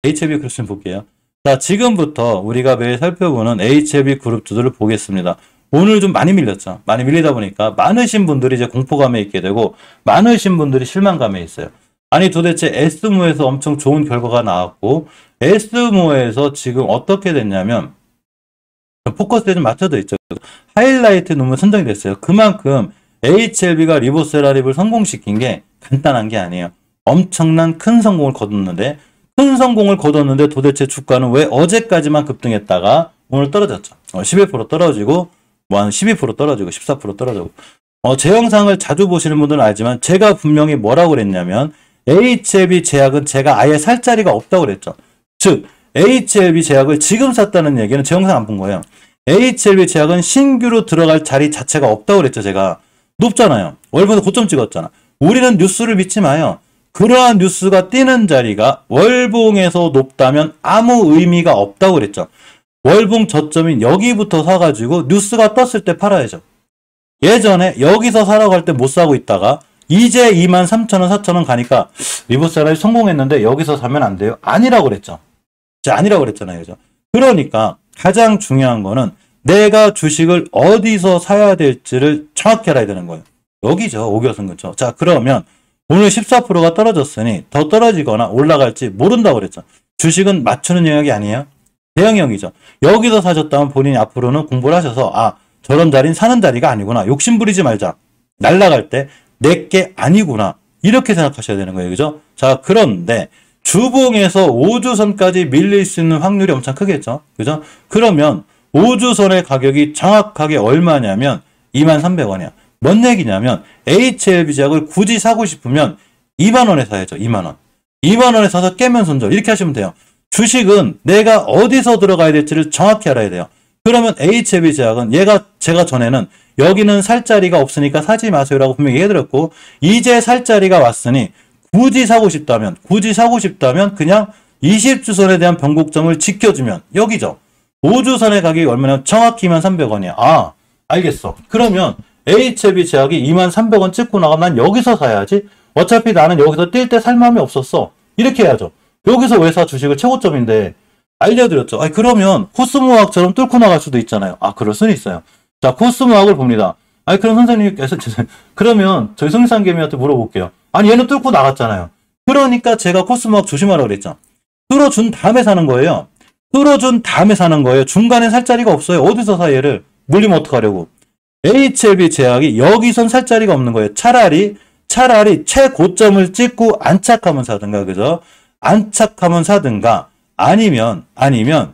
HLB 그룹 좀 볼게요. 자, 지금부터 우리가 매일 살펴보는 HLB 그룹주들을 보겠습니다. 오늘 좀 많이 밀렸죠. 많이 밀리다 보니까 많으신 분들이 이제 공포감에 있게 되고 많으신 분들이 실망감에 있어요. 아니 도대체 S모에서 엄청 좋은 결과가 나왔고 S모에서 지금 어떻게 됐냐면 포커스에 좀 맞춰져 있죠. 하이라이트 논문 선정이 됐어요. 그만큼 HLB가 리보세라립을 성공시킨 게 간단한 게 아니에요. 엄청난 큰 성공을 거뒀는데 도대체 주가는 왜 어제까지만 급등했다가 오늘 떨어졌죠. 11% 떨어지고 뭐 한 12% 떨어지고 14% 떨어지고 제 영상을 자주 보시는 분들은 알지만 제가 분명히 뭐라고 그랬냐면 HLB 제약은 제가 아예 살 자리가 없다고 그랬죠. 즉 HLB 제약을 지금 샀다는 얘기는 제 영상 안 본 거예요. HLB 제약은 신규로 들어갈 자리 자체가 없다고 그랬죠. 제가 높잖아요. 월봉에서 고점 찍었잖아. 우리는 뉴스를 믿지 마요. 그러한 뉴스가 뛰는 자리가 월봉에서 높다면 아무 의미가 없다고 그랬죠. 월봉 저점인 여기부터 사가지고 뉴스가 떴을 때 팔아야죠. 예전에 여기서 사라고 할 때 못 사고 있다가 이제 23,000원, 4,000원 가니까 리버스라이 성공했는데 여기서 사면 안 돼요? 아니라고 그랬죠. 아니라고 그랬잖아요. 그죠? 그러니까 가장 중요한 거는 내가 주식을 어디서 사야 될지를 정확히 알아야 되는 거예요. 여기죠. 5개선 근처. 자, 그러면 오늘 14%가 떨어졌으니 더 떨어지거나 올라갈지 모른다고 그랬죠. 주식은 맞추는 영역이 아니에요. 대형형이죠. 여기서 사셨다면 본인이 앞으로는 공부를 하셔서 저런 자리는 사는 자리가 아니구나. 욕심 부리지 말자. 날아갈 때 내게 아니구나. 이렇게 생각하셔야 되는 거예요. 그죠? 자, 그런데 주봉에서 5주선까지 밀릴 수 있는 확률이 엄청 크겠죠. 그죠? 그러면 5주선의 가격이 정확하게 얼마냐면 23,000원이야. 뭔 얘기냐면 HLB 제약을 굳이 사고 싶으면 2만원에 사야죠. 2만원. 2만원에 사서 깨면 손절. 이렇게 하시면 돼요. 주식은 내가 어디서 들어가야 될지를 정확히 알아야 돼요. 그러면 HLB 제약은 제가 전에는 여기는 살 자리가 없으니까 사지 마세요라고 분명히 얘기해드렸고 이제 살 자리가 왔으니 굳이 사고 싶다면 그냥 20주선에 대한 변곡점을 지켜주면 여기죠. 5주선의 가격이 얼마냐? 정확히 23,000원이야. 알겠어. 그러면 HLB 제약이 23,000원 찍고 나가면 난 여기서 사야지. 어차피 나는 여기서 뛸 때 살 마음이 없었어. 이렇게 해야죠. 여기서 왜 사? 주식을 최고점인데. 알려드렸죠. 그러면 코스모학처럼 뚫고 나갈 수도 있잖아요. 그럴 수는 있어요. 자, 코스모학을 봅니다. 그럼 선생님께서 그러면 저희 성상개미한테 물어볼게요. 얘는 뚫고 나갔잖아요. 그러니까 제가 코스모학 조심하라고 그랬죠. 뚫어준 다음에 사는 거예요. 중간에 살 자리가 없어요. 어디서 사 얘를? 물리면 어떡하려고. HLB 제약이 여기선 살 자리가 없는 거예요. 차라리 최고점을 찍고 안착하면 사든가, 그죠? 안착하면 사든가, 아니면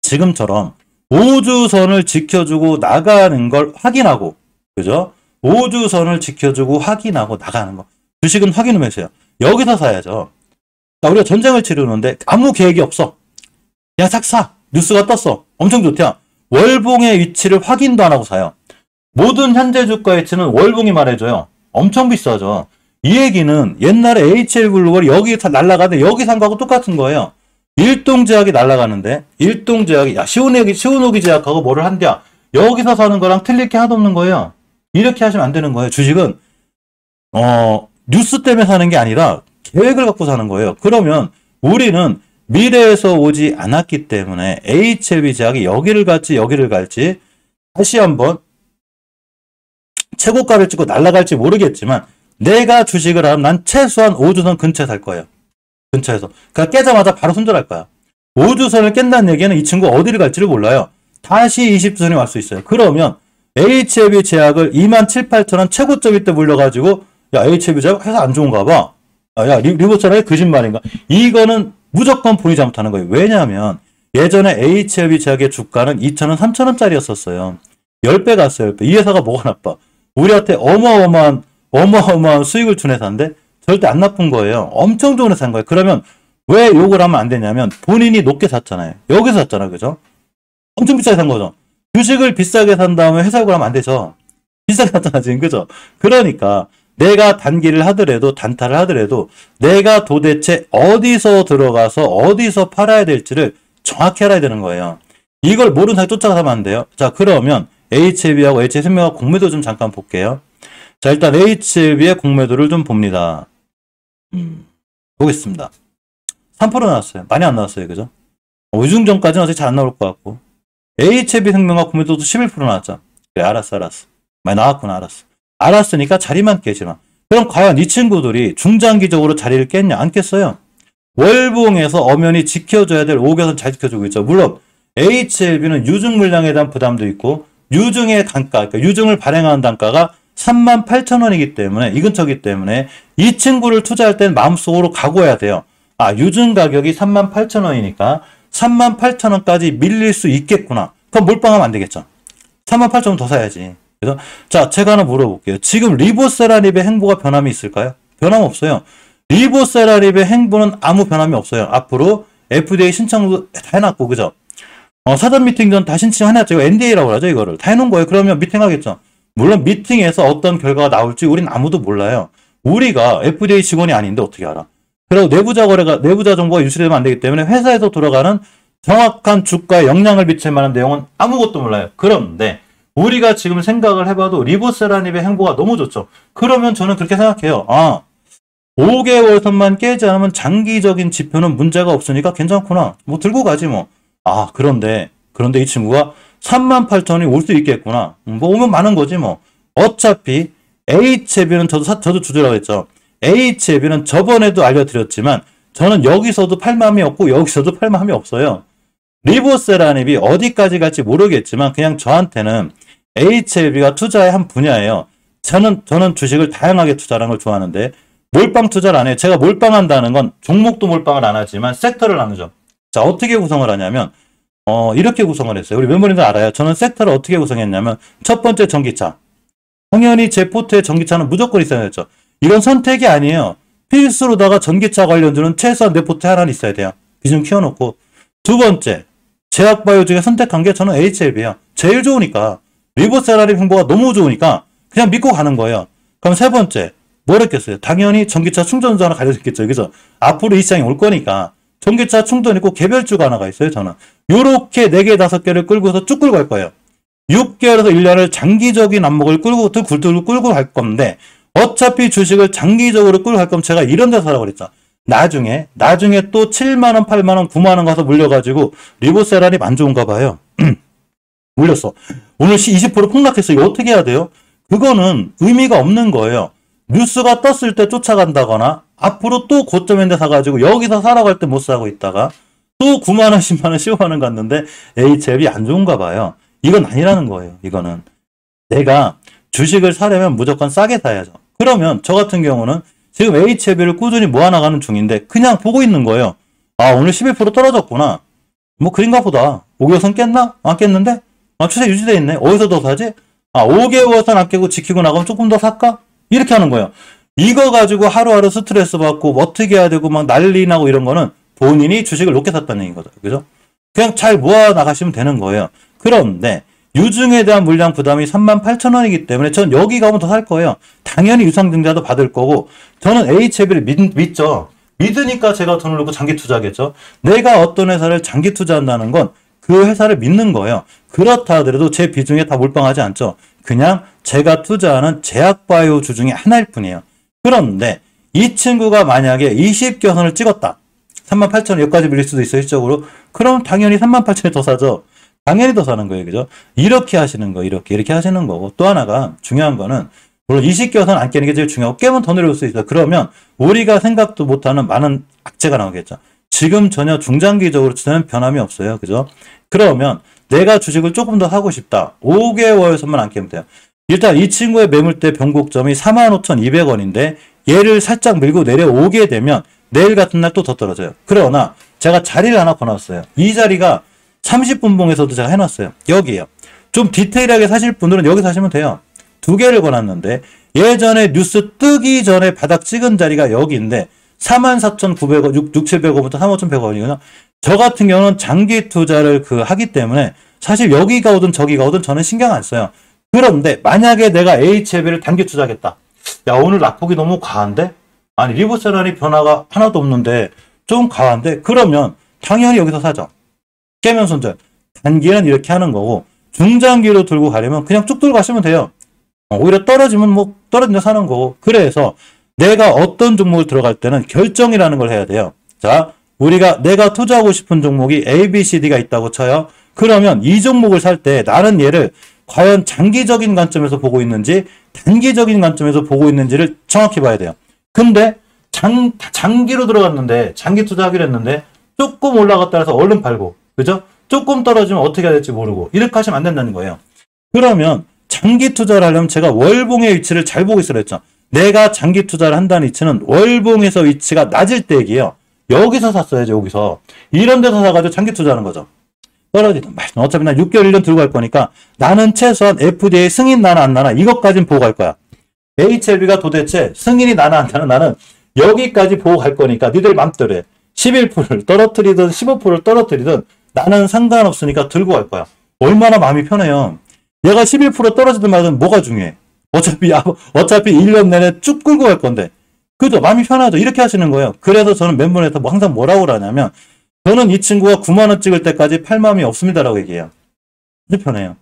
지금처럼 5주선을 지켜주고 나가는 걸 확인하고, 그죠? 5주선을 지켜주고 확인하고 나가는 거. 주식은 확인 후 매수예요. 여기서 사야죠. 자, 우리가 전쟁을 치르는데 아무 계획이 없어. 그냥 싹 사. 뉴스가 떴어. 엄청 좋대요. 월봉의 위치를 확인도 안 하고 사요. 모든 현재 주가 위치는 월봉이 말해줘요. 엄청 비싸죠. 이 얘기는 옛날에 HL글로벌이 여기 다 날아가는데 여기 산 거하고 똑같은 거예요. 일동제약이 날아가는데 일동제약이 시오노기 제약하고 뭐를 한대야. 여기서 사는 거랑 틀릴 게 하나도 없는 거예요. 이렇게 하시면 안 되는 거예요. 주식은 뉴스 때문에 사는 게 아니라 계획을 갖고 사는 거예요. 그러면 우리는 미래에서 오지 않았기 때문에 HLB 제약이 여기를 갈지 다시 한번 최고가를 찍고 날아갈지 모르겠지만 내가 주식을 하면 난 최소한 5주선 근처에 살 거예요. 근처에서. 그러니까 깨자마자 바로 손절할 거야. 5주선을 깬다는 얘기는 이 친구 어디를 갈지를 몰라요. 다시 20주선이 왔을 수 있어요. 그러면 HLB 제약을 27,000원 최고점일 때 물려가지고 야 HLB 제약 회사 안 좋은가 봐. 야 리버스라이 거짓말인가. 이거는 무조건 본인이 잘못하는 거예요. 왜냐하면 예전에 HLB 제약의 주가는 2,000원, 3,000원짜리였었어요. 10배 갔어요. 10배. 이 회사가 뭐가 나빠. 우리한테 어마어마한 수익을 준 회사인데 절대 안 나쁜 거예요. 엄청 좋은 회사인 거예요. 그러면 왜 욕을 하면 안 되냐면 본인이 높게 샀잖아요. 여기서 샀잖아요. 그죠? 엄청 비싸게 산 거죠. 주식을 비싸게 산 다음에 회사 욕을 하면 안 되죠. 비싸게 샀잖아 지금. 그죠? 그러니까 내가 단기를 하더라도 단타를 하더라도 내가 도대체 어디서 들어가서 어디서 팔아야 될지를 정확히 알아야 되는 거예요. 이걸 모르는 사람이 쫓아가서 하면 안 돼요. 자, 그러면 HLB하고 HL생명하고 공매도 좀 잠깐 볼게요. 자, 일단 HLB의 공매도를 좀 봅니다. 보겠습니다. 3% 나왔어요. 많이 안 나왔어요. 그죠? 위중전까지는 어차피 잘 안 나올 것 같고. HB생명과 구매도도 11% 나왔죠. 그래, 알았어. 많이 나왔구나, 알았어. 알았으니까 자리만 깨지 마. 그럼 과연 이 친구들이 중장기적으로 자리를 깼냐? 안 깼어요. 월봉에서 엄연히 지켜줘야 될 5개선 잘 지켜주고 있죠. 물론 HLB는 유증 물량에 대한 부담도 있고 유증의 단가, 그러니까 유증을 발행하는 단가가 38,000원이기 때문에 이 근처이기 때문에 이 친구를 투자할 땐 마음속으로 각오해야 돼요. 아, 유증 가격이 38,000원이니까 38,000원까지 밀릴 수 있겠구나. 그럼 몰빵하면 안 되겠죠. 38,000원 더 사야지. 그래서 자, 제가 하나 물어볼게요. 지금 리보세라립의 행보가 변함이 있을까요? 변함 없어요. 리보세라립의 행보는 아무 변함이 없어요. 앞으로 FDA 신청도 다 해놨고, 그죠? 사전 미팅 전 다 신청해놨죠. 이거 NDA라고 하죠, 이거를. 다 해놓은 거예요. 그러면 미팅하겠죠. 물론 미팅에서 어떤 결과가 나올지 우린 아무도 몰라요. 우리가 FDA 직원이 아닌데 어떻게 알아? 그리고 내부자 정보가 유출되면 안 되기 때문에 회사에서 돌아가는 정확한 주가에 영향을 미칠 만한 내용은 아무것도 몰라요. 그런데 우리가 지금 생각을 해봐도 리보세라닙의 행보가 너무 좋죠. 그러면 저는 그렇게 생각해요. 5개월 선만 깨지 않으면 장기적인 지표는 문제가 없으니까 괜찮구나. 뭐 들고 가지 뭐. 그런데 이 친구가 38,000원이 올 수 있겠구나. 뭐 오면 많은 거지 뭐. 어차피 HLB는 저도 주주라고 했죠. HLB는 저번에도 알려드렸지만 저는 여기서도 팔 마음이 없고 여기서도 팔 마음이 없어요. 리보세라닙이 어디까지 갈지 모르겠지만 그냥 저한테는 HLB가 투자의 한 분야예요. 저는 주식을 다양하게 투자하는 걸 좋아하는데 몰빵 투자를 안 해요. 제가 몰빵한다는 건 종목도 몰빵을 안 하지만 섹터를 나누죠. 자, 어떻게 구성을 하냐면 이렇게 구성을 했어요. 우리 멤버님들 알아요. 저는 섹터를 어떻게 구성했냐면 첫 번째 전기차. 당연히 제 포트에 전기차는 무조건 있어야 했죠. 이건 선택이 아니에요. 필수로다가 전기차 관련주는 최소한 내 포트에 하나는 있어야 돼요. 비중 키워놓고. 두 번째, 제약바이오 중에 선택한 게 저는 HLB예요. 제일 좋으니까. 리보세라립 행보가 너무 좋으니까 그냥 믿고 가는 거예요. 그럼 세 번째, 뭘 했겠어요? 당연히 전기차 충전소 하나 가려졌겠죠. 그죠? 앞으로 이 시장이 올 거니까 전기차 충전 있고 개별주가 하나가 있어요. 저는 요렇게 4개, 5개를 끌고서 쭉 끌고 갈 거예요. 6개월에서 1년을 장기적인 안목을 끌고 갈 건데 어차피 주식을 장기적으로 끌고 갈 거면 제가 이런 데서 사라고 그랬죠. 나중에 또 7만원, 8만원, 9만원 가서 물려가지고 리보세라립 안 좋은가 봐요. 물렸어. 오늘 20% 폭락했어. 이거 어떻게 해야 돼요? 그거는 의미가 없는 거예요. 뉴스가 떴을 때 쫓아간다거나 앞으로 또 고점인데 사가지고 여기서 사라고 할 때 못 사고 있다가 또 9만원, 10만원, 15만원 갔는데 HLB 안 좋은가 봐요. 이건 아니라는 거예요. 이거는 내가 주식을 사려면 무조건 싸게 사야죠. 그러면 저 같은 경우는 지금 HLB를 꾸준히 모아나가는 중인데 그냥 보고 있는 거예요. 오늘 11% 떨어졌구나. 뭐 그린가 보다. 5개월선 깼나? 안 깼는데? 추세 유지돼 있네. 어디서 더 사지? 5개월선 안 깨고 지키고 나가면 조금 더 살까? 이렇게 하는 거예요. 이거 가지고 하루하루 스트레스 받고 어떻게 해야 되고 막 난리 나고 이런 거는 본인이 주식을 높게 샀다는 얘기거든. 그죠? 그냥 잘 모아 나가시면 되는 거예요. 그런데 유증에 대한 물량 부담이 38,000원이기 때문에 전 여기 가면 더 살 거예요. 당연히 유상증자도 받을 거고 저는 HLB를 믿죠. 믿으니까 제가 돈을 넣고 장기 투자하겠죠. 내가 어떤 회사를 장기 투자한다는 건 그 회사를 믿는 거예요. 그렇다 하더라도 제 비중에 다 몰빵하지 않죠. 그냥 제가 투자하는 제약바이오주 중에 하나일 뿐이에요. 그런데 이 친구가 만약에 20개선을 찍었다. 38,000원 여기까지 밀릴 수도 있어요. 실적으로. 그럼 당연히 38,000원이 더 사죠. 당연히 더 사는 거예요. 그죠? 이렇게 하시는 거, 이렇게 하시는 거고. 또 하나가 중요한 거는 물론 20개선 안 깨는 게 제일 중요하고 깨면 더 내려올 수 있어요. 그러면 우리가 생각도 못하는 많은 악재가 나오겠죠. 지금 전혀 중장기적으로 투자는 변함이 없어요. 그죠? 그러면 내가 주식을 조금 더 하고 싶다. 5개월선만 안 깨면 돼요. 일단 이 친구의 매물대 변곡점이 45,200원인데 얘를 살짝 밀고 내려오게 되면 내일 같은 날 또 더 떨어져요. 그러나 제가 자리를 하나 거놨어요. 이 자리가 30분봉에서도 제가 해놨어요. 여기에요. 좀 디테일하게 사실 분들은 여기 사시면 돼요. 2개를 거놨는데 예전에 뉴스 뜨기 전에 바닥 찍은 자리가 여기인데 44,900원, 6,700원부터 35,100원이거든요. 저 같은 경우는 장기 투자를 하기 때문에 사실 여기가 오든 저기가 오든 저는 신경 안 써요. 그런데 만약에 내가 HLB를 단기 투자하겠다. 야, 오늘 낙폭이 너무 과한데? 아니, 리보세라립 변화가 하나도 없는데 좀 과한데? 그러면 당연히 여기서 사죠. 깨면 손절. 단기는 이렇게 하는 거고 중장기로 들고 가려면 그냥 쭉 들고 가시면 돼요. 오히려 떨어지면 뭐 떨어진다 사는 거고. 그래서 내가 어떤 종목을 들어갈 때는 결정이라는 걸 해야 돼요. 자, 내가 투자하고 싶은 종목이 A, B, C, D가 있다고 쳐요. 그러면 이 종목을 살 때 나는 얘를 과연 장기적인 관점에서 보고 있는지 단기적인 관점에서 보고 있는지를 정확히 봐야 돼요. 근데 장기로 들어갔는데 장기 투자하기로 했는데 조금 올라갔다 해서 얼른 팔고 그죠? 조금 떨어지면 어떻게 해야 될지 모르고 이렇게 하시면 안 된다는 거예요. 그러면 장기 투자를 하려면 제가 월봉의 위치를 잘 보고 있어야 했죠. 내가 장기 투자를 한다는 위치는 월봉에서 위치가 낮을 때 얘기예요. 여기서 샀어야죠. 여기서. 이런 데서 사가지고 장기 투자하는 거죠. 떨어지든 말든 어차피 나 6개월 1년 들고 갈 거니까 나는 최소한 FDA 승인 나나 안 나나 이것까진 보고 갈 거야. HLB가 도대체 승인이 나나 안 나나 나는 여기까지 보고 갈 거니까 니들 맘대로 해. 11%를 떨어뜨리든 15%를 떨어뜨리든 나는 상관없으니까 들고 갈 거야. 얼마나 마음이 편해요. 얘가 11% 떨어지든 말든 뭐가 중요해. 어차피 1년 내내 쭉 끌고 갈 건데. 그죠? 마음이 편하죠. 이렇게 하시는 거예요. 그래서 저는 멤버에서 항상 뭐라고 그러냐면 저는 이 친구가 9만원 찍을 때까지 팔 마음이 없습니다라고 얘기해요. 아주 편해요.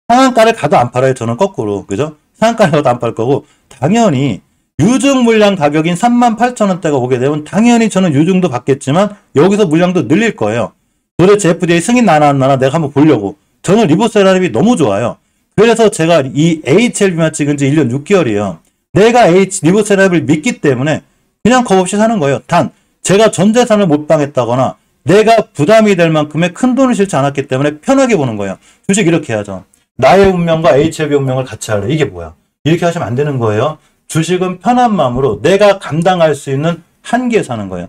상한가를 가도 안 팔아요. 저는 거꾸로. 그죠? 상한가를 가도 안 팔 거고 당연히 유증 물량 가격인 38,000원대가 오게 되면 당연히 저는 유증도 받겠지만 여기서 물량도 늘릴 거예요. 도대체 FDA 승인 나나 안 나나 내가 한번 보려고. 저는 리보세라립이 너무 좋아요. 그래서 제가 이 HLB만 찍은 지 1년 6개월이에요. 내가 리보세라립을 믿기 때문에 그냥 겁없이 사는 거예요. 단 제가 전 재산을 못 방했다거나 내가 부담이 될 만큼의 큰 돈을 실지 않았기 때문에 편하게 보는 거예요. 주식 이렇게 해야죠. 나의 운명과 HLB 운명을 같이 할래. 이게 뭐야? 이렇게 하시면 안 되는 거예요. 주식은 편한 마음으로 내가 감당할 수 있는 한계에 사는 거예요.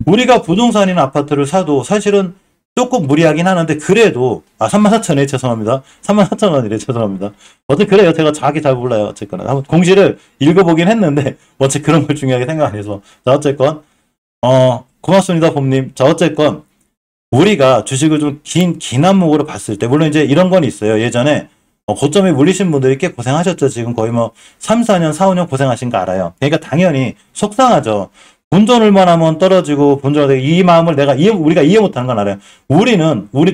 우리가 부동산이나 아파트를 사도 사실은 조금 무리하긴 하는데 그래도 34,000원에 죄송합니다. 34,000원이래 죄송합니다. 어쨌든 그래요. 제가 정확히 잘 몰라요. 어쨌거나 한번 공시를 읽어보긴 했는데 어쨌든 그런 걸 중요하게 생각 안 해서 자 어쨌건 고맙습니다 봄님. 자 어쨌건 우리가 주식을 좀 긴 안목으로 봤을 때 물론 이제 이런 건 있어요. 예전에 고점에 물리신 분들이 꽤 고생하셨죠. 지금 거의 뭐 3, 4년, 4, 5년 고생하신 거 알아요. 그러니까 당연히 속상하죠. 본전 얼마나 하면 떨어지고 본전을 이 마음을 우리가 이해 못하는 건 알아요.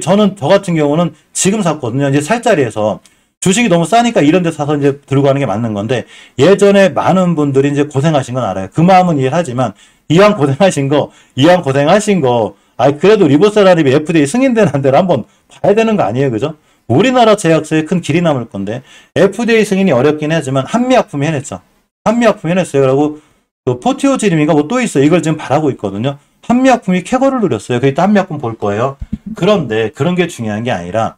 저는 저 같은 경우는 지금 샀거든요. 이제 살 자리에서 주식이 너무 싸니까 이런 데 사서 이제 들고 가는 게 맞는 건데 예전에 많은 분들이 이제 고생하신 건 알아요. 그 마음은 이해하지만 이왕 고생하신 거 그래도 리보세라립이 FDA 승인되는 한 대를 한번 봐야 되는 거 아니에요. 그죠? 우리나라 제약사에 큰 길이 남을 건데 FDA 승인이 어렵긴 하지만 한미약품이 해냈죠. 한미약품이 해냈어요. 그리고 그 포티오지림인가 뭐 또 있어요. 이걸 지금 바라고 있거든요. 한미약품이 쾌거를 누렸어요. 그때 한미약품 볼 거예요. 그런데 그런 게 중요한 게 아니라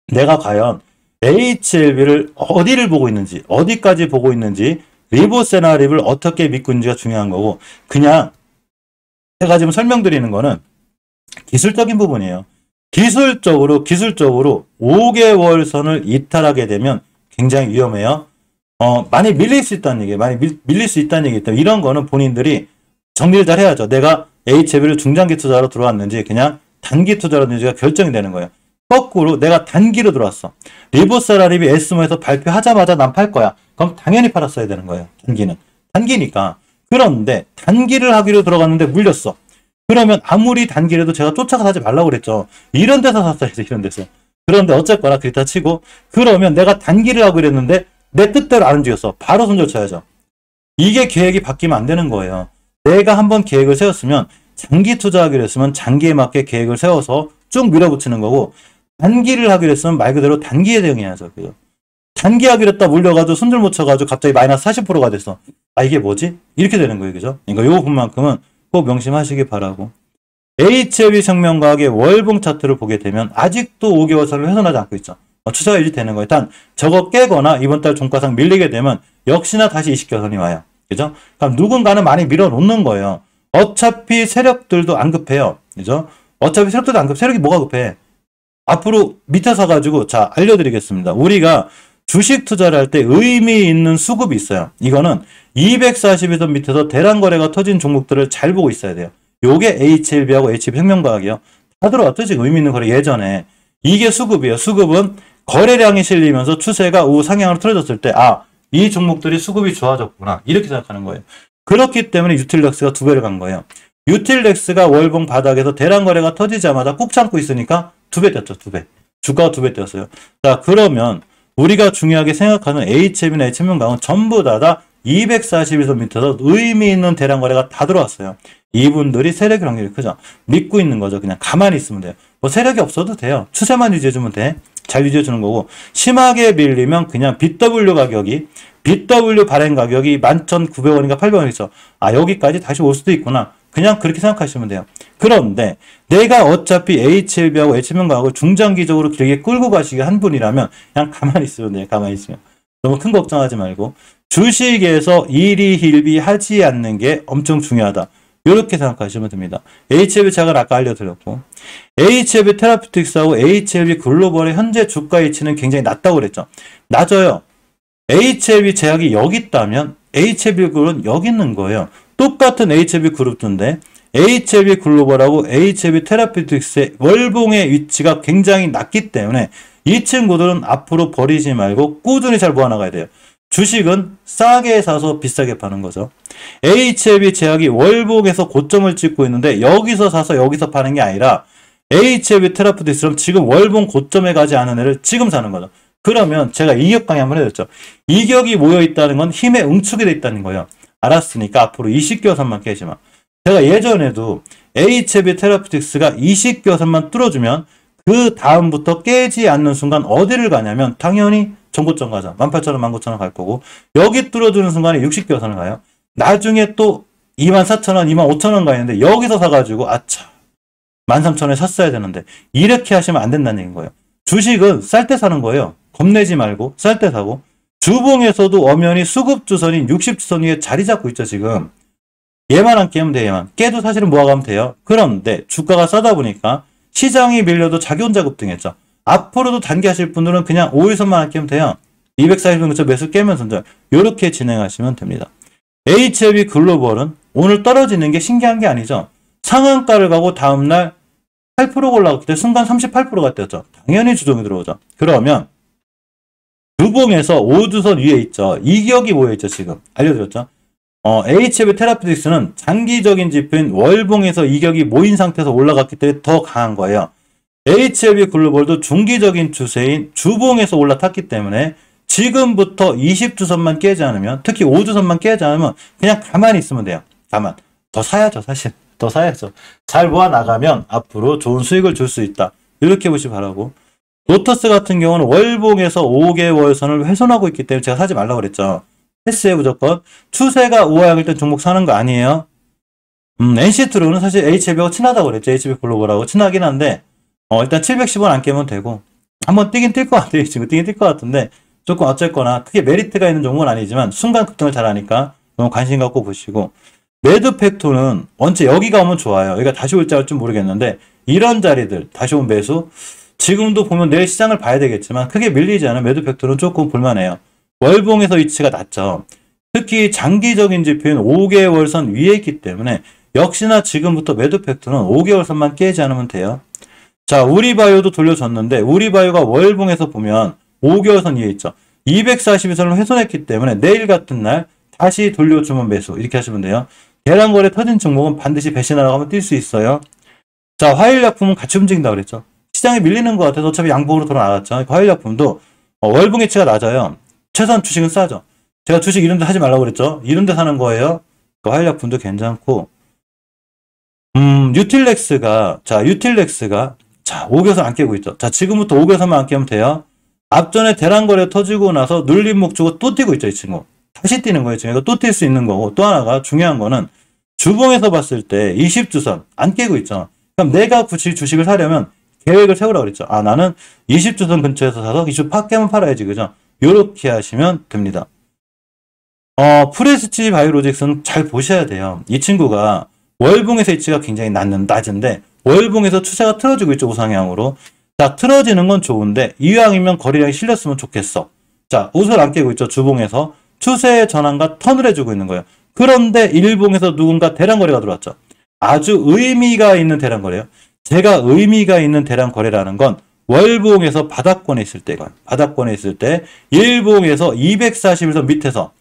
내가 과연 HLB를 어디를 보고 있는지 어디까지 보고 있는지 리보세라립을 어떻게 믿고 있는지가 중요한 거고 그냥 제가 지금 설명드리는 거는 기술적인 부분이에요. 기술적으로 5개월 선을 이탈하게 되면 굉장히 위험해요. 많이 밀릴 수 있다는 얘기예요. 밀릴 수 있다는 얘기이기 때문에 이런 거는 본인들이 정리를 잘 해야죠. 내가 HLB를 중장기 투자로 들어왔는지 그냥 단기 투자로 들어왔는지가 결정이 되는 거예요. 거꾸로 내가 단기로 들어왔어. 리보세라립이 에스모에서 발표하자마자 난 팔 거야. 그럼 당연히 팔았어야 되는 거예요. 단기니까. 그런데 단기를 하기로 들어갔는데 물렸어. 그러면 아무리 단기라도 제가 쫓아가 사지 말라고 그랬죠. 이런 데서 샀어야지 이런 데서. 그런데 어쨌거나 그렇다 치고 그러면 내가 단기를 하고 그랬는데 내 뜻대로 안 움직였어. 바로 손절 쳐야죠. 이게 계획이 바뀌면 안 되는 거예요. 내가 한번 계획을 세웠으면 장기 투자하기로 했으면 장기에 맞게 계획을 세워서 쭉 밀어붙이는 거고 단기를 하기로 했으면 말 그대로 단기에 대응해야죠. 그죠? 단기 하기로 했다 물려가지고 손절 못 쳐가지고 갑자기 마이너스 40%가 됐어. 이게 뭐지? 이렇게 되는 거예요. 그죠? 그러니까 요 부분만큼은 꼭 명심하시기 바라고. HLB 생명과학의 월봉 차트를 보게 되면 아직도 5개월 선을 훼손하지 않고 있죠. 추세가 유지되는 거예요. 단 저거 깨거나 이번 달 종가상 밀리게 되면 역시나 다시 20개선이 와요. 그죠? 그럼 누군가는 많이 밀어놓는 거예요. 어차피 세력들도 안 급해요. 그죠? 어차피 세력들도 안 급해. 세력이 뭐가 급해? 앞으로 밑에 서가지고 자 알려드리겠습니다. 우리가 주식 투자를 할 때 의미 있는 수급이 있어요. 이거는 240에서 밑에서 대량 거래가 터진 종목들을 잘 보고 있어야 돼요. 요게 HLB하고 HLB 생명과학이요. 다 들어왔죠. 지금 의미 있는 거래 예전에. 이게 수급이에요. 수급은 거래량이 실리면서 추세가 우상향으로 틀어졌을 때 이 종목들이 수급이 좋아졌구나. 이렇게 생각하는 거예요. 그렇기 때문에 유틸렉스가 2배를 간 거예요. 유틸렉스가 월봉 바닥에서 대량 거래가 터지자마자 꾹 참고 있으니까 2배 뛰었죠. 2배. 주가가 2배 뛰었어요. 자 그러면 우리가 중요하게 생각하는 HLB나 HM명강은 전부 다 241선 밑에서 의미 있는 대량 거래가 다 들어왔어요. 이분들이 세력의 확률이 크죠. 믿고 있는 거죠. 그냥 가만히 있으면 돼요. 뭐 세력이 없어도 돼요. 추세만 유지해주면 돼. 잘 유지해주는 거고, 심하게 밀리면 그냥 BW 가격이, BW 발행 가격이 11,900원인가 800원이죠. 아, 여기까지 다시 올 수도 있구나. 그냥 그렇게 생각하시면 돼요. 그런데 내가 어차피 HLB하고 HMM하고 중장기적으로 길게 끌고 가시게 한 분이라면 그냥 가만히 있으면 돼요. 가만히 있으면. 너무 큰 걱정하지 말고 주식에서 일희일비 하지 않는 게 엄청 중요하다. 이렇게 생각하시면 됩니다. HLB 차익은 아까 알려드렸고, HLB 테라피틱스하고 HLB 글로벌의 현재 주가 위치는 굉장히 낮다고 그랬죠. 낮아요. HLB 제약이 여기 있다면 HLB 그룹은 여기 있는 거예요. 똑같은 HLB 그룹인데 HLB 글로벌하고 HLB 테라피틱스의 월봉의 위치가 굉장히 낮기 때문에 이 친구들은 앞으로 버리지 말고 꾸준히 잘 모아나가야 돼요. 주식은 싸게 사서 비싸게 파는 거죠. HLB 제약이 월봉에서 고점을 찍고 있는데 여기서 사서 여기서 파는 게 아니라 HLB 테라피틱스처럼 지금 월봉 고점에 가지 않은 애를 지금 사는 거죠. 그러면 제가 이격 강의 한번 해줬죠. 이격이 모여있다는 건 힘의 응축이 돼 있다는 거예요. 알았으니까 앞으로 20개선만 깨지 마. 제가 예전에도 HLB 테라피틱스가 20개선만 뚫어주면 그 다음부터 깨지 않는 순간 어디를 가냐면 당연히 전고점 가자. 18,000원, 19,000원 갈 거고, 여기 뚫어주는 순간에 60개선을 가요. 나중에 또 24,000원, 25,000원 가 있는데 여기서 사가지고 아차 13,000원에 샀어야 되는데 이렇게 하시면 안 된다는 얘기인 거예요. 주식은 쌀 때 사는 거예요. 겁내지 말고 쌀 때 사고, 주봉에서도 엄연히 수급주선인 60주선 위에 자리 잡고 있죠. 지금 얘만 안 깨면 돼. 얘만 깨도 사실은 모아가면 돼요. 그런데 주가가 싸다 보니까 시장이 밀려도 자기 혼자 급등했죠. 앞으로도 단기 하실 분들은 그냥 5일선만 안 깨면 돼요. 240선 근처 매수 깨면서 이렇게 진행하시면 됩니다. HLB 글로벌은 오늘 떨어지는 게 신기한 게 아니죠. 상한가를 가고 다음날 8% 올라갔기 때문에 순간 38%가 뛰었죠. 당연히 주종이 들어오죠. 그러면 주봉에서 5주선 위에 있죠. 이격이 모여있죠. 지금 알려드렸죠. HLB 테라피틱스는 장기적인 지표인 월봉에서 이격이 모인 상태에서 올라갔기 때문에 더 강한 거예요. HLB 글로벌도 중기적인 추세인 주봉에서 올라탔기 때문에 지금부터 20주선만 깨지 않으면, 특히 5주선만 깨지 않으면 그냥 가만히 있으면 돼요. 가만. 더 사야죠. 사실 더 사야죠. 잘 모아 나가면 앞으로 좋은 수익을 줄 수 있다. 이렇게 보시 바라고, 로터스 같은 경우는 월봉에서 5개월선을 훼손하고 있기 때문에 제가 사지 말라고 그랬죠. 패스해 무조건. 추세가 우하향일 땐 종목 사는 거 아니에요. NC트루는 사실 HLB하고 친하다고 그랬죠. HLB 글로벌하고 친하긴 한데 일단 710원 안 깨면 되고, 한번 뛰긴 뛸 것 같아요. 지금 뛰긴 뛸 것 같은데 조금 어쨌거나 크게 메리트가 있는 종목은 아니지만 순간 급등을 잘하니까 너무 관심 갖고 보시고, 매드팩토는 원체 여기가 오면 좋아요. 여기가 다시 올지 할지 모르겠는데 이런 자리들 다시 온 매수, 지금도 보면 내일 시장을 봐야 되겠지만 크게 밀리지 않은 매드팩토는 조금 볼만해요. 월봉에서 위치가 낮죠. 특히 장기적인 지표인 5개월선 위에 있기 때문에 역시나 지금부터 매드팩토는 5개월선만 깨지 않으면 돼요. 자, 우리바이오도 돌려줬는데 우리바이오가 월봉에서 보면 5개월선 위에 있죠. 242선을 훼손했기 때문에 내일 같은 날 다시 돌려주면 매수, 이렇게 하시면 돼요. 계량거래 터진 종목은 반드시 배신하라고 하면 뛸 수 있어요. 자, 화일약품은 같이 움직인다고 그랬죠. 시장이 밀리는 것 같아서 어차피 양봉으로 돌아 나갔죠. 화일약품도 월봉 위치가 낮아요. 최소한 주식은 싸죠. 제가 주식 이런 데 하지 말라고 그랬죠. 이런 데 사는 거예요. 화일약품도 괜찮고, 유틸렉스가 5개선 안 깨고 있죠. 자, 지금부터 5개선만 안 깨면 돼요. 앞전에 대란거래 터지고 나서 눌림목 주고 또 뛰고 있죠. 이 친구 다시 뛰는 거예요. 지금 또 뛸 수 있는 거고, 또 하나가 중요한 거는 주봉에서 봤을 때 20주선 안 깨고 있죠. 그럼 내가 굳이 주식을 사려면 계획을 세우라고 그랬죠. 아, 나는 20주선 근처에서 사서 20주 팍 깨면 팔아야지, 그죠? 요렇게 하시면 됩니다. 프레스티지 바이오로직스는 잘 보셔야 돼요. 이 친구가 월봉에서 위치가 굉장히 낮은데 월봉에서 추세가 틀어지고 있죠. 우상향으로. 자, 틀어지는 건 좋은데 이왕이면 거래량이 실렸으면 좋겠어. 자, 우선 안 깨고 있죠. 주봉에서 추세의 전환과 턴을 해주고 있는 거예요. 그런데 일봉에서 누군가 대량거래가 들어왔죠. 아주 의미가 있는 대량거래요. 제가 의미가 있는 대량거래라는 건 월봉에서 바닥권에 있을 때가, 바닥권에 있을 때 일봉에서 241선 밑에서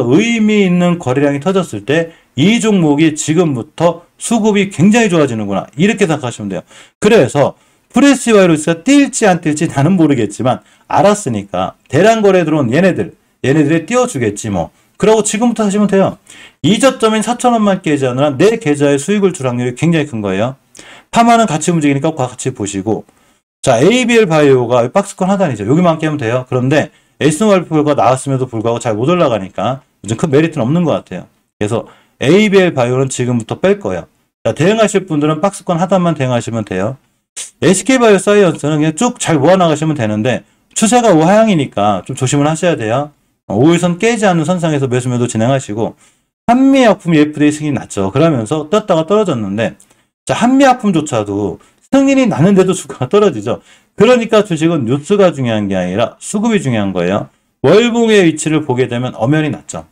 의미 있는 거래량이 터졌을 때 이 종목이 지금부터 수급이 굉장히 좋아지는구나, 이렇게 생각하시면 돼요. 그래서 프레시바이오로직스가 뛸지 안 뛸지 나는 모르겠지만 알았으니까 대량 거래 들어온 얘네들 얘네들이 띄워주겠지 뭐. 그러고 지금부터 하시면 돼요. 이저점인 4,000원만 깨지 않으나 내 계좌에 수익을 줄 확률이 굉장히 큰 거예요. 파마는 같이 움직이니까 같이 보시고. 자, ABL 바이오가 박스권 하단이죠. 여기만 깨면 돼요. 그런데 S&P가 나왔음에도 불구하고 잘 못 올라가니까 요즘 큰 메리트는 없는 것 같아요. 그래서 ABL 바이오는 지금부터 뺄 거예요. 자, 대응하실 분들은 박스권 하단만 대응하시면 돼요. SK바이오 사이언스는 그냥 쭉 잘 모아나가시면 되는데 추세가 우하향이니까 좀 조심을 하셔야 돼요. 5일선 깨지 않는 선상에서 매수매도 진행하시고 한미약품이 FDA 승인이 났죠. 그러면서 떴다가 떨어졌는데 자, 한미약품조차도 승인이 나는데도 주가가 떨어지죠. 그러니까 주식은 뉴스가 중요한 게 아니라 수급이 중요한 거예요. 월봉의 위치를 보게 되면 엄연히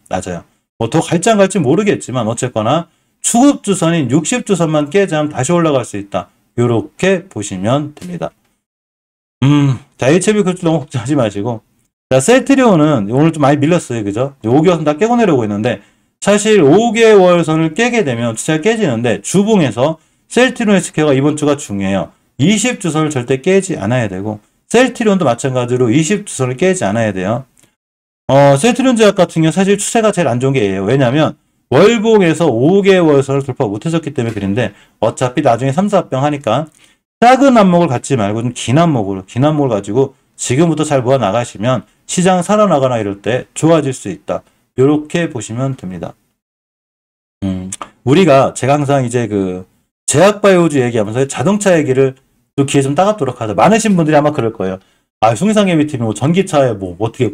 낮아요. 뭐 더 갈지 안 갈지 모르겠지만 어쨌거나 수급주선인 60주선만 깨지 않으면 다시 올라갈 수 있다. 이렇게 보시면 됩니다. 자, HLB 그쪽 너무 걱정하지 마시고. 자, 셀트리온은 오늘 좀 많이 밀렸어요. 그죠? 5개월선 다 깨고 내려오고 있는데, 사실 5개월 선을 깨게 되면 투자가 깨지는데, 주봉에서 셀트리온 헬스케어가 이번 주가 중요해요. 20주선을 절대 깨지 않아야 되고, 셀트리온도 마찬가지로 20주선을 깨지 않아야 돼요. 셀트리온 제약 같은 경우 사실 추세가 제일 안 좋은 게 얘예요. 왜냐면, 월봉에서 5개월 선을 돌파 못했었기 때문에 그런데, 어차피 나중에 3, 4병 하니까, 작은 안목을 갖지 말고 좀 긴 안목을 가지고 지금부터 잘 모아 나가시면 시장 살아나거나 이럴 때 좋아질 수 있다. 이렇게 보시면 됩니다. 우리가 제가 항상 이제 그 제약바이오주 얘기하면서 자동차 얘기를 또 귀에 좀 따갑도록 하죠. 많으신 분들이 아마 그럴 거예요. 아, 숭상예비 팀이 뭐 전기차에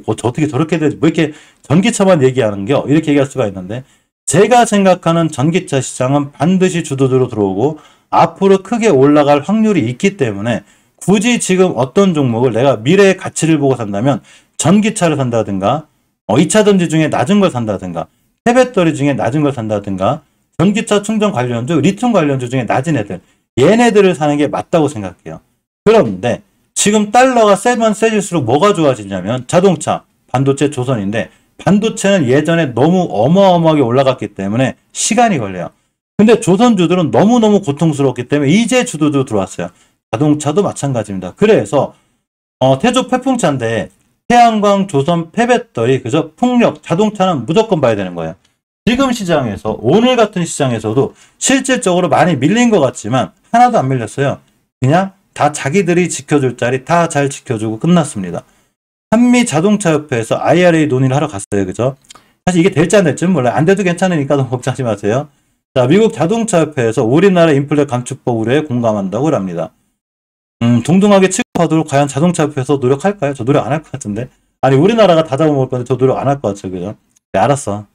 어떻게 저렇게 되지? 뭐 이렇게 전기차만 얘기하는겨? 이렇게 얘기할 수가 있는데 제가 생각하는 전기차 시장은 반드시 주도주로 들어오고 앞으로 크게 올라갈 확률이 있기 때문에 굳이 지금 어떤 종목을 내가 미래의 가치를 보고 산다면 전기차를 산다든가 2차전지 중에 낮은 걸 산다든가 폐배터리 중에 낮은 걸 산다든가 전기차 충전 관련주, 리튬 관련주 중에 낮은 애들 얘네들을 사는 게 맞다고 생각해요. 그런데 지금 달러가 세면 세질수록 뭐가 좋아지냐면 자동차, 반도체, 조선인데 반도체는 예전에 너무 어마어마하게 올라갔기 때문에 시간이 걸려요. 근데 조선주들은 너무너무 고통스럽기 때문에 이제 주도주 들어왔어요. 자동차도 마찬가지입니다. 그래서 태조 태풍차인데 태양광, 조선, 폐배터리, 그죠? 풍력, 자동차는 무조건 봐야 되는 거예요. 지금 시장에서 오늘 같은 시장에서도 실질적으로 많이 밀린 것 같지만 하나도 안 밀렸어요. 그냥 다 자기들이 지켜줄 자리 다 잘 지켜주고 끝났습니다. 한미자동차협회에서 IRA 논의를 하러 갔어요. 그죠? 사실 이게 될지 안 될지는 몰라요. 안 돼도 괜찮으니까 너무 걱정하지 마세요. 자, 미국 자동차협회에서 우리나라 인플레 감축법 우려에 공감한다고 합니다. 동등하게 취급하도록 과연 자동차협회에서 노력할까요? 저 노력 안 할 것 같은데. 아니, 우리나라가 다 잡아먹을 건데 저 노력 안 할 것 같죠. 그죠? 네, 알았어.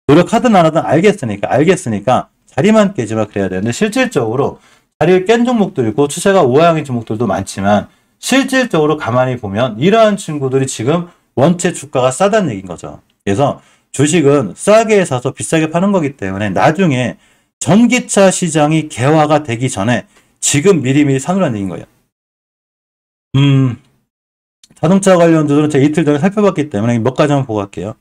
노력하든 안 하든 알겠으니까 자리만 깨지마 그래야 되는데 실질적으로 자리를 깬 종목도 있고 추세가 우하향인 종목들도 많지만 실질적으로 가만히 보면 이러한 친구들이 지금 원체 주가가 싸다는 얘기인 거죠. 그래서 주식은 싸게 사서 비싸게 파는 거기 때문에 나중에 전기차 시장이 개화가 되기 전에 지금 미리미리 사놓으라는 얘기인 거예요. 자동차 관련주들은 제가 이틀 전에 살펴봤기 때문에 몇 가지 한번 보고 갈게요.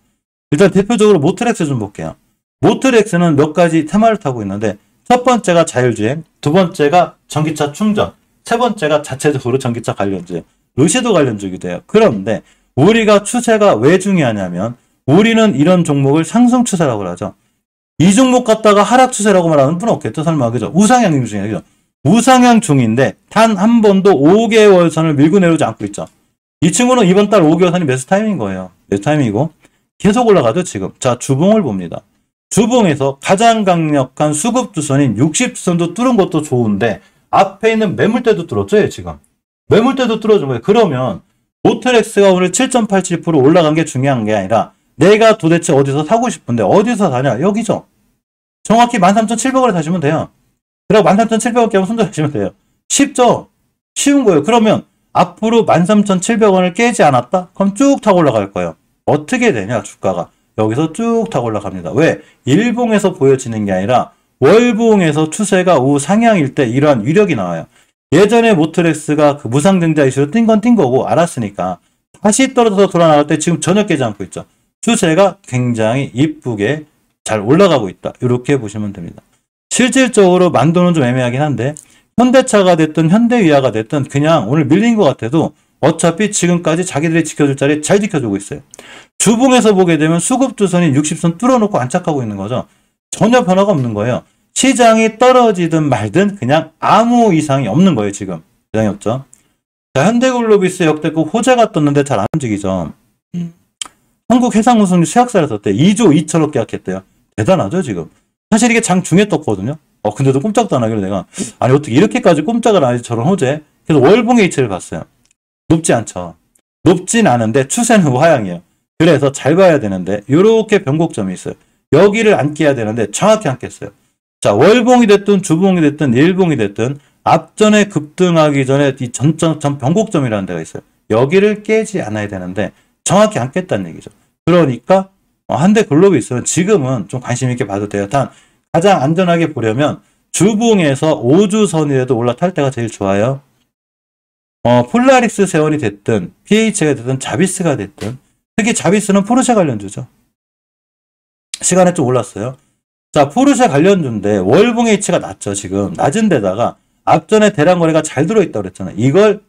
일단 대표적으로 모트렉스 좀 볼게요. 모트렉스는 몇 가지 테마를 타고 있는데 첫 번째가 자율주행, 두 번째가 전기차 충전, 세 번째가 자체적으로 전기차 관련주예요. 루시도 관련주기도 해요. 그런데 우리가 추세가 왜 중요하냐면 우리는 이런 종목을 상승 추세라고 하죠. 이 종목 갖다가 하락 추세라고 말하는 분 없겠죠. 설마 그죠? 우상향 중이에요. 그죠? 우상향 중인데 단 한 번도 5개월 선을 밀고 내려오지 않고 있죠. 이 친구는 이번 달 5개월 선이 매수 타이밍인 거예요. 매수 타이밍이고 계속 올라가죠 지금. 자, 주봉을 봅니다. 주봉에서 가장 강력한 수급주선인 60주선도 뚫은 것도 좋은데 앞에 있는 매물대도 뚫었죠 지금. 매물대도 뚫어준 거예요. 그러면 모트렉스가 오늘 7.87% 올라간 게 중요한 게 아니라 내가 도대체 어디서 사고 싶은데 어디서 사냐? 여기죠. 정확히 13,700원에 사시면 돼요. 그리고 13,700원 깨면 손절하시면 돼요. 쉽죠? 쉬운 거예요. 그러면 앞으로 13,700원을 깨지 않았다? 그럼 쭉 타고 올라갈 거예요. 어떻게 되냐 주가가. 여기서 쭉 타고 올라갑니다. 왜? 일봉에서 보여지는 게 아니라 월봉에서 추세가 우상향일 때 이러한 위력이 나와요. 예전에 모트렉스가 그 무상증자 이슈로 뛴 건 뛴 거고 알았으니까 다시 떨어져서 돌아 나갈 때 지금 전혀 깨지 않고 있죠. 추세가 굉장히 이쁘게 잘 올라가고 있다. 이렇게 보시면 됩니다. 실질적으로 만도는 좀 애매하긴 한데 현대차가 됐든 현대위아가 됐든 그냥 오늘 밀린 것 같아도 어차피 지금까지 자기들이 지켜줄 자리 잘 지켜주고 있어요. 주봉에서 보게 되면 수급주선이 60선 뚫어놓고 안착하고 있는 거죠. 전혀 변화가 없는 거예요. 시장이 떨어지든 말든 그냥 아무 이상이 없는 거예요. 지금 이상이 없죠. 자, 현대글로비스 역대급 호재가 떴는데 잘 안 움직이죠. 한국해상운송이 수약사를 떴대. 2조 2천억 계약했대요. 대단하죠 지금. 사실 이게 장 중에 떴거든요. 근데도 꼼짝도 안 하길래 내가 아니 어떻게 이렇게까지 꼼짝을 안 하지 저런 호재. 그래서 월봉 H를 봤어요. 높지 않죠. 높진 않은데 추세는 하향이에요. 그래서 잘 봐야 되는데 이렇게 변곡점이 있어요. 여기를 안 깨야 되는데 정확히 안 깼어요. 자, 월봉이 됐든 주봉이 됐든 일봉이 됐든 앞전에 급등하기 전에 이 전 변곡점이라는 데가 있어요. 여기를 깨지 않아야 되는데 정확히 안 깼다는 얘기죠. 그러니까 현대글로비스는 지금은 좀 관심 있게 봐도 돼요. 단 가장 안전하게 보려면 주봉에서 5주선이라도 올라탈 때가 제일 좋아요. 폴라리스 세원이 됐든 PH가 됐든 자비스가 됐든 특히 자비스는 포르쉐 관련주죠. 시간에 좀 올랐어요. 자, 포르쉐 관련주인데 월봉 H가 낮죠. 지금 낮은 데다가 앞전에 대량 거래가 잘 들어있다고 그랬잖아요. 이걸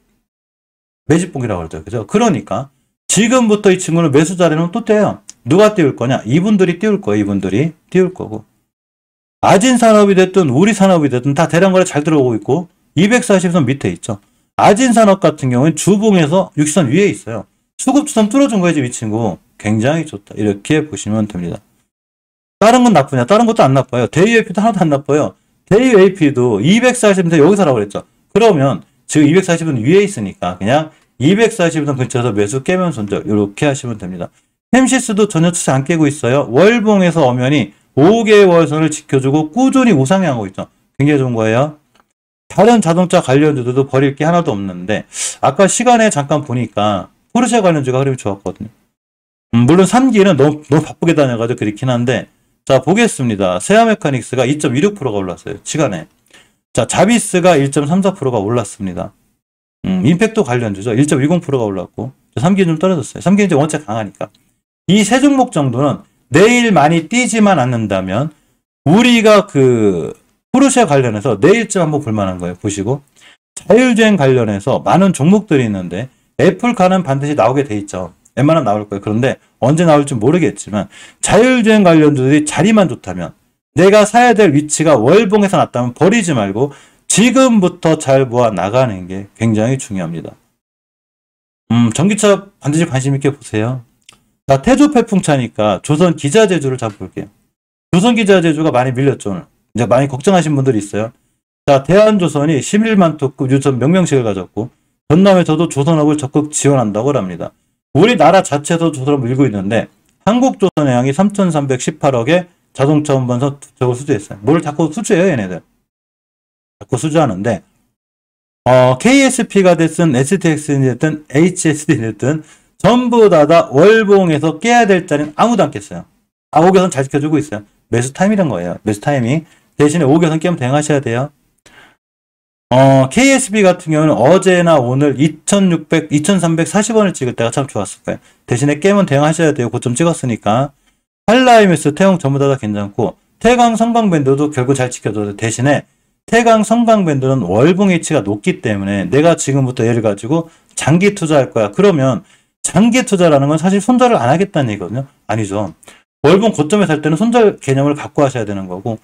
매집봉이라고 그러죠. 그죠? 그러니까 지금부터 이 친구는 매수 자리는 또 떼요. 누가 띄울 거냐? 이분들이 띄울 거예요. 이분들이 띄울 거고. 아진산업이 됐든 우리산업이 됐든 다 대량 거래 잘 들어오고 있고 240선 밑에 있죠. 아진산업 같은 경우는 주봉에서 60선 위에 있어요. 수급주선 뚫어준 거지 이 친구. 굉장히 좋다. 이렇게 보시면 됩니다. 다른 건 나쁘냐? 다른 것도 안 나빠요. 대이AP도 하나도 안 나빠요. 대이AP도 240선 여기서 라고 그랬죠. 그러면 지금 240은 위에 있으니까 그냥 240선 근처에서 매수 깨면 손절 이렇게 하시면 됩니다. 햄시스도 전혀 추세 안 깨고 있어요. 월봉에서 엄연히 5개월선을 지켜주고 꾸준히 우상향하고 있죠. 굉장히 좋은 거예요. 다른 자동차 관련주들도 버릴 게 하나도 없는데 아까 시간에 잠깐 보니까 포르쉐 관련주가 흐름이 좋았거든요. 물론 3기는 너무 바쁘게 다녀가지고 그렇긴 한데 자 보겠습니다. 세아메카닉스가 2.26%가 올랐어요. 시간에. 자 자비스가 1.34%가 올랐습니다. 임팩트 관련주죠. 1.20%가 올랐고 3기는 좀 떨어졌어요. 3기는 이제 원체 강하니까. 이 세 종목 정도는 내일 많이 뛰지만 않는다면 우리가 포르쉐 관련해서 내일쯤 한번 볼만한 거예요. 보시고 자율주행 관련해서 많은 종목들이 있는데 애플카는 반드시 나오게 돼 있죠. 웬만하면 나올 거예요. 그런데 언제 나올지 모르겠지만 자율주행 관련주들이 자리만 좋다면 내가 사야 될 위치가 월봉에서 났다면 버리지 말고 지금부터 잘 모아 나가는 게 굉장히 중요합니다. 전기차 반드시 관심 있게 보세요. 자, 태조 패풍차니까 조선기자재주를 잡아 볼게요. 조선기자재주가 많이 밀렸죠. 오늘. 이제 많이 걱정하신 분들이 있어요. 자, 대한조선이 11만 톤급 유전 명명식을 가졌고 전남에서도 조선업을 적극 지원한다고 합니다. 우리나라 자체에서 조선업 밀고 있는데 한국조선해양이 3,318억에 자동차 운반선 저걸 수주했어요. 뭘 자꾸 수주해요 얘네들. 자꾸 수주하는데 KSP가 됐든 STX이 됐든 HSD이 됐든 전부 다 월봉에서 깨야 될 자리는 아무도 안 깼어요. 5개선 잘 지켜주고 있어요. 매수 타임이란 거예요. 매수 타이밍. 대신에 5개선 깨면 대응하셔야 돼요. KSB 같은 경우는 어제나 오늘 2,600, 2,340원을 찍을 때가 참 좋았을 거예요. 대신에 깨면 대응하셔야 돼요. 고점 찍었으니까. 한라이메스, 태용 전부 다 괜찮고 태강 성강밴드도 결국 잘 지켜줘요. 대신에 태강 성강밴드는 월봉 H가 높기 때문에 내가 지금부터 얘를 가지고 장기 투자할 거야. 그러면 장기 투자라는 건 사실 손절을 안 하겠다는 얘기거든요. 아니죠. 월봉 고점에 살 때는 손절 개념을 갖고 하셔야 되는 거고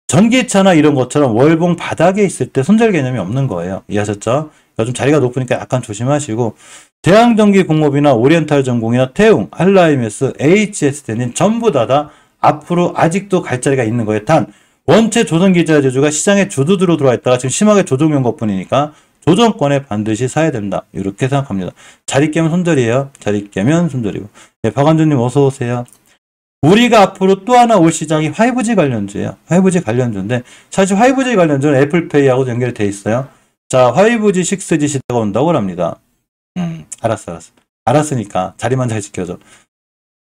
전기차나 이런 것처럼 월봉 바닥에 있을 때 손절 개념이 없는 거예요. 이해하셨죠? 그러니까 좀 자리가 높으니까 약간 조심하시고 대한전기공업이나 오리엔탈전공이나 태웅, 한라이메스, HSD는 전부 다 앞으로 아직도 갈 자리가 있는 거예요. 단 원체 조선기자재주가 시장에 주도주로 들어와 있다가 지금 심하게 조정한 것뿐이니까 조정권에 반드시 사야 된다. 이렇게 생각합니다. 자리 깨면 손절이에요. 자리 깨면 손절이고. 네, 박완주님 어서 오세요. 우리가 앞으로 또 하나 올 시장이 5G 관련주예요. 5G 관련주인데 사실 5G 관련주는 애플페이하고 연결이 돼 있어요. 자, 5G, 6G 시대가 온다고 합니다. 알았어. 알았으니까 자리만 잘 지켜줘.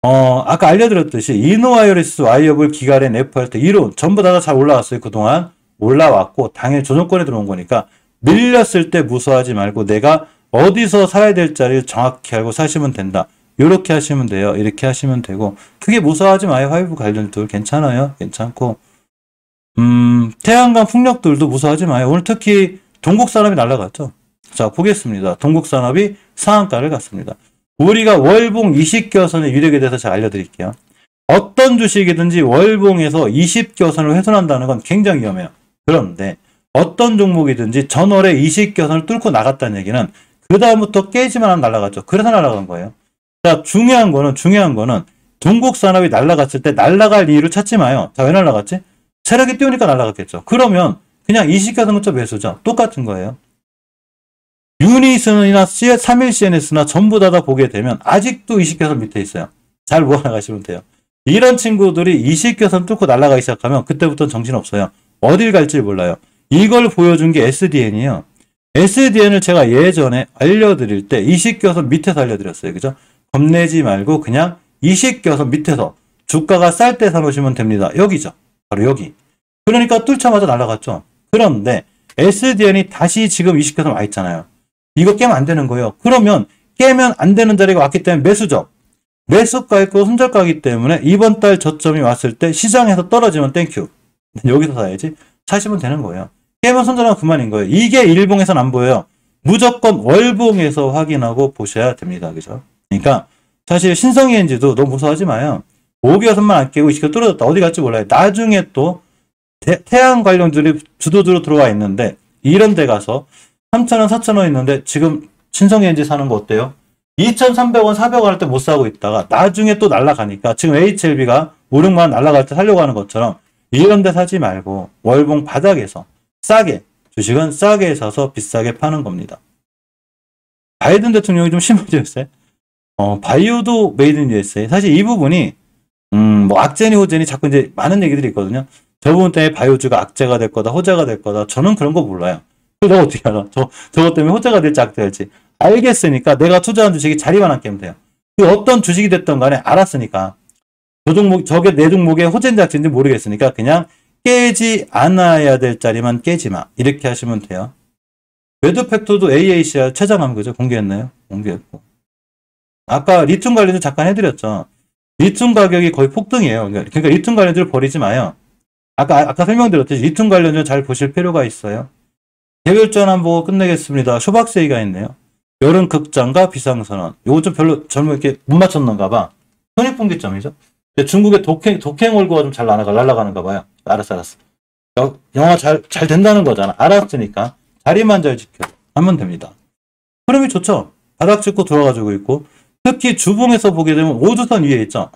아까 알려드렸듯이 이노와이어리스 와이어블 기가렌 FRT 이론 전부 다 잘 올라왔어요. 그동안 올라왔고 당연히 조정권에 들어온 거니까 밀렸을 때 무서워하지 말고 내가 어디서 사야 될 자리를 정확히 알고 사시면 된다. 이렇게 하시면 돼요. 이렇게 하시면 되고 크게 무서워하지 마요. 화이브 관련들 괜찮아요. 괜찮고 태양광 풍력들도 무서워하지 마요. 오늘 특히 동국 사람이 날라갔죠. 자, 보겠습니다. 동국산업이 상한가를 갔습니다. 우리가 월봉 20개선의 유력에 대해서 제가 알려드릴게요. 어떤 주식이든지 월봉에서 20개선을 훼손한다는 건 굉장히 위험해요. 그런데 어떤 종목이든지 전월에 20개선을 뚫고 나갔다는 얘기는 그 다음부터 깨지만 하면 날아갔죠. 그래서 날아간 거예요. 자, 중요한 거는 동국산업이 날아갔을 때 날아갈 이유를 찾지 마요. 자, 왜 날아갔지? 세력이 띄우니까 날아갔겠죠. 그러면 그냥 20개선 근처 매수죠. 똑같은 거예요. 유니슨이나 3일 CNS나 전부 다 보게 되면 아직도 20개선 밑에 있어요. 잘 모아나가시면 돼요. 이런 친구들이 20개선 뚫고 날아가기 시작하면 그때부터는 정신없어요. 어딜 갈지 몰라요. 이걸 보여준 게 SDN이에요. SDN을 제가 예전에 알려드릴 때 20개선 밑에서 알려드렸어요. 그죠? 겁내지 말고 그냥 20개선 밑에서 주가가 쌀 때 사놓으시면 됩니다. 여기죠. 바로 여기. 그러니까 뚫자마자 날아갔죠. 그런데 SDN이 다시 지금 20개선 와 있잖아요. 이거 깨면 안 되는 거예요. 그러면 깨면 안 되는 자리가 왔기 때문에 매수죠. 매수가 있고 손절가이기 때문에 이번 달 저점이 왔을 때 시장에서 떨어지면 땡큐. 여기서 사야지. 사시면 되는 거예요. 깨면 손절하면 그만인 거예요. 이게 일봉에서는 안 보여요. 무조건 월봉에서 확인하고 보셔야 됩니다. 그죠? 그러니까 사실 신성이엔지도 너무 무서워하지 마요. 5개선만 안 깨고 20개 떨어졌다. 어디 갈지 몰라요. 나중에 또 태양 관련들이 주도주로 들어와 있는데 이런 데 가서 3,000원, 4,000원 있는데 지금 신성이엔지 사는 거 어때요? 2,300원, 400원 할 때 못 사고 있다가 나중에 또 날아가니까 지금 HLB가 5, 6만원 날아갈 때 사려고 하는 것처럼 이런 데 사지 말고 월봉 바닥에서 싸게, 주식은 싸게 사서 비싸게 파는 겁니다. 바이든 대통령이 좀 심해졌어요. 바이오도 메이드 인 USA. 사실 이 부분이 뭐 악재니 호재니 자꾸 이제 많은 얘기들이 있거든요. 저 부분 때문에 바이오주가 악재가 될 거다, 호재가 될 거다. 저는 그런 거 몰라요. 내가 어떻게 알아? 저것 때문에 호재가 될지 악재가 될지. 알겠으니까 내가 투자한 주식이 자리만 안 깨면 돼요. 그 어떤 주식이 됐던 간에 알았으니까 저게 내 종목의 호재인지 악재인지 모르겠으니까 그냥 깨지 않아야 될 자리만 깨지 마. 이렇게 하시면 돼요. 매드팩토도 AACR 최저감 그죠? 공개했나요? 공개했고. 아까 리튬 관련주 잠깐 해드렸죠. 리튬 가격이 거의 폭등이에요. 그러니까 리튬 관련주를 버리지 마요. 아까 설명드렸듯이 리튬 관련주 잘 보실 필요가 있어요. 개별전 보고 끝내겠습니다. 쇼박세이가 있네요. 여름 극장과 비상선언. 요거 좀 별로 젊은 이렇게 못 맞췄는가 봐. 손익분기점이죠. 중국의 독행 월구가 좀 잘 날아가는가 봐요. 알았어. 영화 잘 된다는 거잖아. 알았으니까 자리만 잘 지켜 하면 됩니다. 흐름이 좋죠. 바닥 찍고 돌아가지고 있고 특히 주봉에서 보게 되면 5주선 위에 있죠.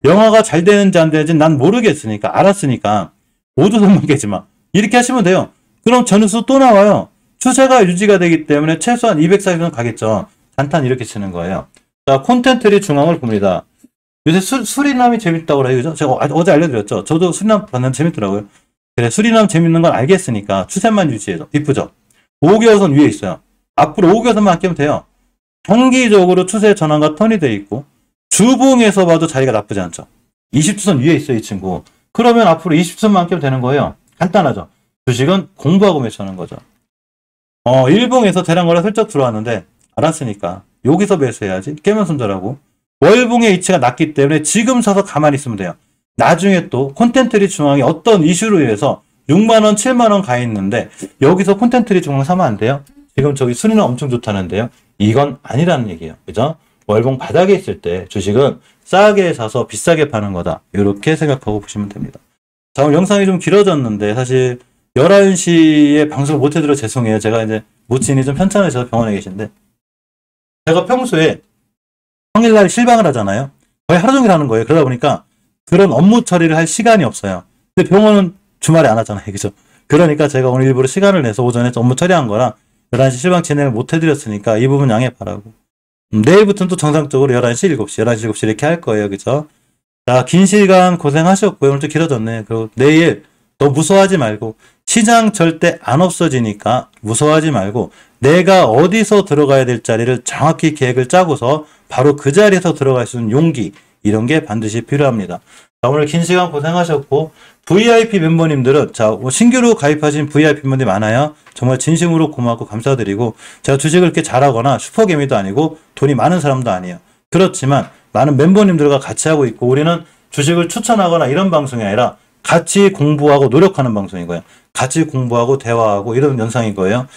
영화가 잘 되는지 안 되는지 난 모르겠으니까 알았으니까 5주선만 깨지 마. 이렇게 하시면 돼요. 그럼 전일수 또 나와요. 추세가 유지가 되기 때문에 최소한 240선 가겠죠. 단탄 이렇게 치는 거예요. 자, 콘텐트리 중앙을 봅니다. 요새 수리남이 재밌다고 그래요. 그죠? 제가 어제 알려드렸죠. 저도 수리남 봤는데 재밌더라고요. 그래, 수리남 재밌는 건 알겠으니까 추세만 유지해줘. 이쁘죠? 5개월선 위에 있어요. 앞으로 5개월선만 안 깨면 돼요. 정기적으로 추세 전환과 턴이 돼 있고 주봉에서 봐도 자리가 나쁘지 않죠. 20주선 위에 있어요, 이 친구. 그러면 앞으로 20주선만 안 깨면 되는 거예요. 간단하죠. 주식은 공부하고 매수하는 거죠. 일봉에서 대량거래 슬쩍 들어왔는데 알았으니까 여기서 매수해야지. 깨면 손절하고 월봉의 위치가 낮기 때문에 지금 사서 가만히 있으면 돼요. 나중에 또 콘텐트리 중앙이 어떤 이슈로 인해서 6만원, 7만원 가 있는데 여기서 콘텐트리 중앙 사면 안 돼요. 지금 저기 순위는 엄청 좋다는데요. 이건 아니라는 얘기예요. 그죠? 월봉 바닥에 있을 때 주식은 싸게 사서 비싸게 파는 거다. 이렇게 생각하고 보시면 됩니다. 자, 오늘 영상이 좀 길어졌는데 사실 11시에 방송을 못 해드려 죄송해요. 제가 이제 모친이 좀 편찮으셔서 병원에 계신데 제가 평소에 평일날 실방을 하잖아요. 거의 하루 종일 하는 거예요. 그러다 보니까 그런 업무 처리를 할 시간이 없어요. 근데 병원은 주말에 안 하잖아요. 그죠? 그러니까 제가 오늘 일부러 시간을 내서 오전에 업무 처리한 거라 11시 실방 진행을 못 해드렸으니까 이 부분 양해 바라고. 내일부터는 또 정상적으로 11시, 7시, 11시, 7시 이렇게 할 거예요. 그죠? 자, 긴 시간 고생하셨고요. 오늘 좀 길어졌네. 그리고 내일 너무 무서워하지 말고 시장 절대 안 없어지니까 무서워하지 말고 내가 어디서 들어가야 될 자리를 정확히 계획을 짜고서 바로 그 자리에서 들어갈 수 있는 용기 이런 게 반드시 필요합니다. 자, 오늘 긴 시간 고생하셨고 VIP 멤버님들은 자 신규로 가입하신 VIP 멤버들이 많아요. 정말 진심으로 고맙고 감사드리고 제가 주식을 이렇게 잘하거나 슈퍼개미도 아니고 돈이 많은 사람도 아니에요. 그렇지만 많은 멤버님들과 같이 하고 있고 우리는 주식을 추천하거나 이런 방송이 아니라 같이 공부하고 노력하는 방송인 거예요. 같이 공부하고 대화하고 이런 영상인 거예요.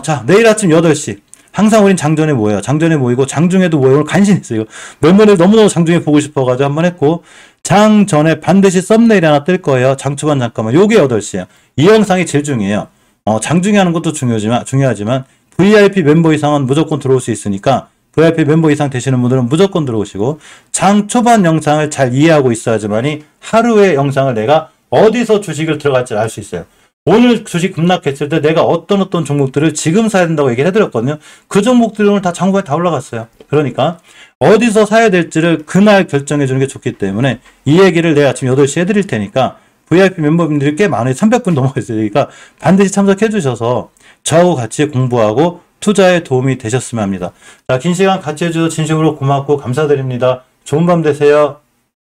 자, 내일 아침 8시. 항상 우린 장전에 모여요. 장전에 모이고, 장중에도 모여요. 오늘 간신히 했어요. 멤버들 너무너무 장중에 보고 싶어가지고 한번 했고, 장전에 반드시 썸네일이 하나 뜰 거예요. 장초반 잠깐만. 요게 8시에요. 이 영상이 제일 중요해요. 장중에 하는 것도 중요하지만, VIP 멤버 이상은 무조건 들어올 수 있으니까, VIP 멤버 이상 되시는 분들은 무조건 들어오시고, 장 초반 영상을 잘 이해하고 있어야지만이 하루의 영상을 내가 어디서 주식을 들어갈지 알 수 있어요. 오늘 주식 급락했을 때 내가 어떤 종목들을 지금 사야 된다고 얘기를 해드렸거든요. 그 종목들이 오늘 다 장부에 다 올라갔어요. 그러니까 어디서 사야 될지를 그날 결정해 주는 게 좋기 때문에 이 얘기를 내가 아침 8시에 해드릴 테니까 VIP 멤버분들이 꽤 많아요. 300분 넘어 있으니까 반드시 참석해 주셔서 저하고 같이 공부하고 투자에 도움이 되셨으면 합니다. 자, 긴 시간 같이 해주셔서 진심으로 고맙고 감사드립니다. 좋은 밤 되세요.